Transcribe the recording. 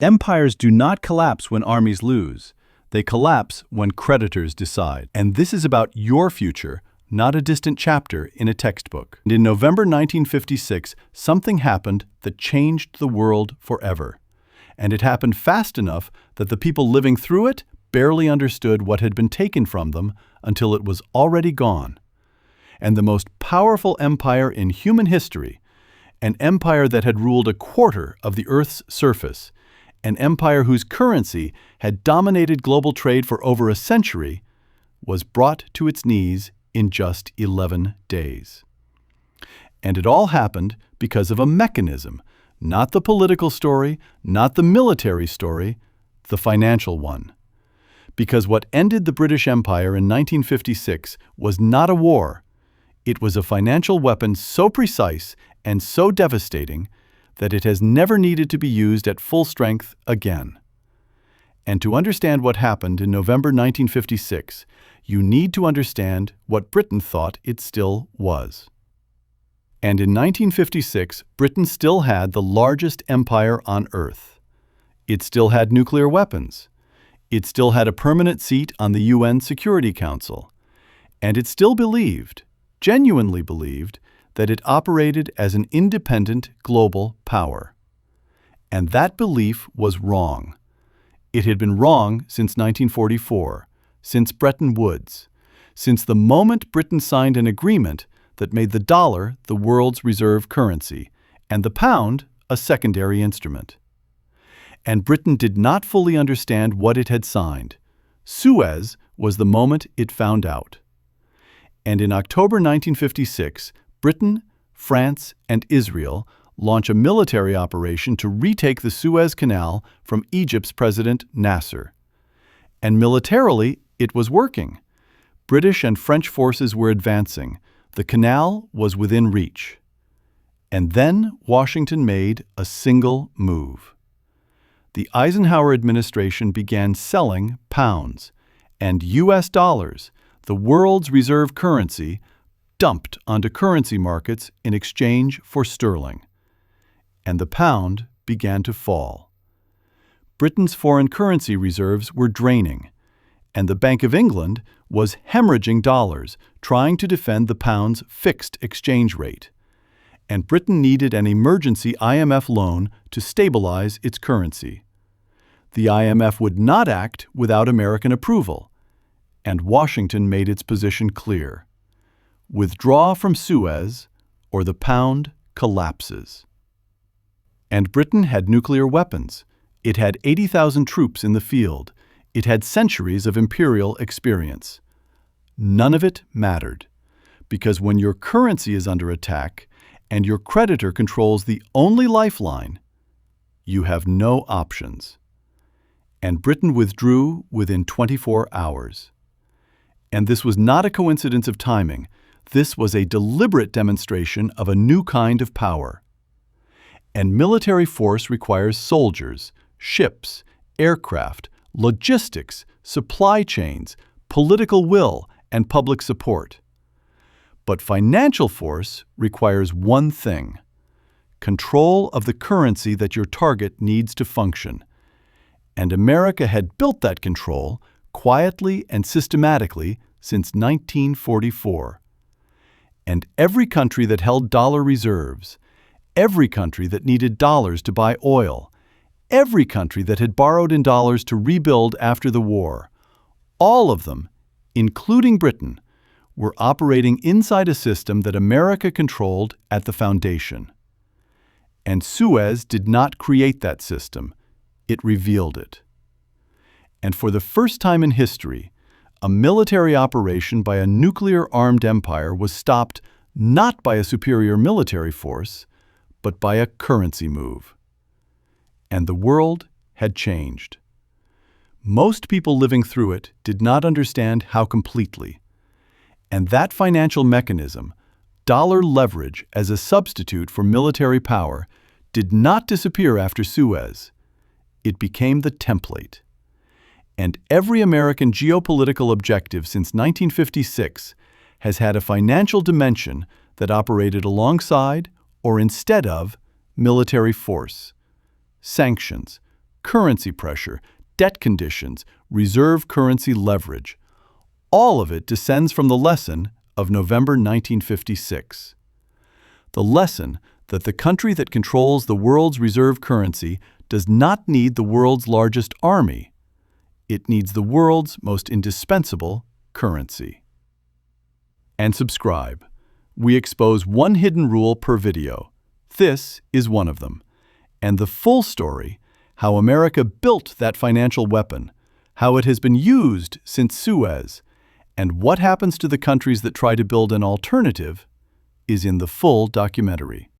Empires do not collapse when armies lose. They collapse when creditors decide. And this is about your future, not a distant chapter in a textbook. And in November 1956, something happened that changed the world forever. And it happened fast enough that the people living through it barely understood what had been taken from them until it was already gone. And the most powerful empire in human history, an empire that had ruled a quarter of the Earth's surface, an empire whose currency had dominated global trade for over a century, was brought to its knees in just 11 days. And it all happened because of a mechanism, not the political story, not the military story, the financial one. Because what ended the British Empire in 1956 was not a war. It was a financial weapon so precise and so devastating that it has never needed to be used at full strength again. And to understand what happened in November 1956, you need to understand what Britain thought it still was. And in 1956, Britain still had the largest empire on Earth. It still had nuclear weapons. It still had a permanent seat on the UN Security Council. And it still believed, genuinely believed, that it operated as an independent global power. And that belief was wrong. It had been wrong since 1944, since Bretton Woods, since the moment Britain signed an agreement that made the dollar the world's reserve currency, and the pound a secondary instrument. And Britain did not fully understand what it had signed. Suez was the moment it found out. And in October 1956, Britain, France, and Israel launch a military operation to retake the Suez Canal from Egypt's President Nasser. And militarily, it was working. British and French forces were advancing. The canal was within reach. And then Washington made a single move. The Eisenhower administration began selling pounds, and U.S. dollars, the world's reserve currency, dumped onto currency markets in exchange for sterling. And the pound began to fall. Britain's foreign currency reserves were draining, and the Bank of England was hemorrhaging dollars, trying to defend the pound's fixed exchange rate. And Britain needed an emergency IMF loan to stabilize its currency. The IMF would not act without American approval, and Washington made its position clear. Withdraw from Suez, or the pound collapses. And Britain had nuclear weapons. It had 80,000 troops in the field. It had centuries of imperial experience. None of it mattered, because when your currency is under attack and your creditor controls the only lifeline, you have no options. And Britain withdrew within 24 hours. And this was not a coincidence of timing. This was a deliberate demonstration of a new kind of power. And military force requires soldiers, ships, aircraft, logistics, supply chains, political will, and public support. But financial force requires one thing: control of the currency that your target needs to function. And America had built that control quietly and systematically since 1944. And every country that held dollar reserves, every country that needed dollars to buy oil, every country that had borrowed in dollars to rebuild after the war, all of them, including Britain, were operating inside a system that America controlled at the foundation. And Suez did not create that system. It revealed it. And for the first time in history, a military operation by a nuclear-armed empire was stopped not by a superior military force, but by a currency move. And the world had changed. Most people living through it did not understand how completely. And that financial mechanism, dollar leverage as a substitute for military power, did not disappear after Suez. It became the template. And every American geopolitical objective since 1956 has had a financial dimension that operated alongside or instead of military force, sanctions, currency pressure, debt conditions, reserve currency leverage. All of it descends from the lesson of November 1956. The lesson that the country that controls the world's reserve currency does not need the world's largest army. It needs the world's most indispensable currency. And subscribe. We expose one hidden rule per video. This is one of them. And the full story, how America built that financial weapon, how it has been used since Suez, and what happens to the countries that try to build an alternative, is in the full documentary.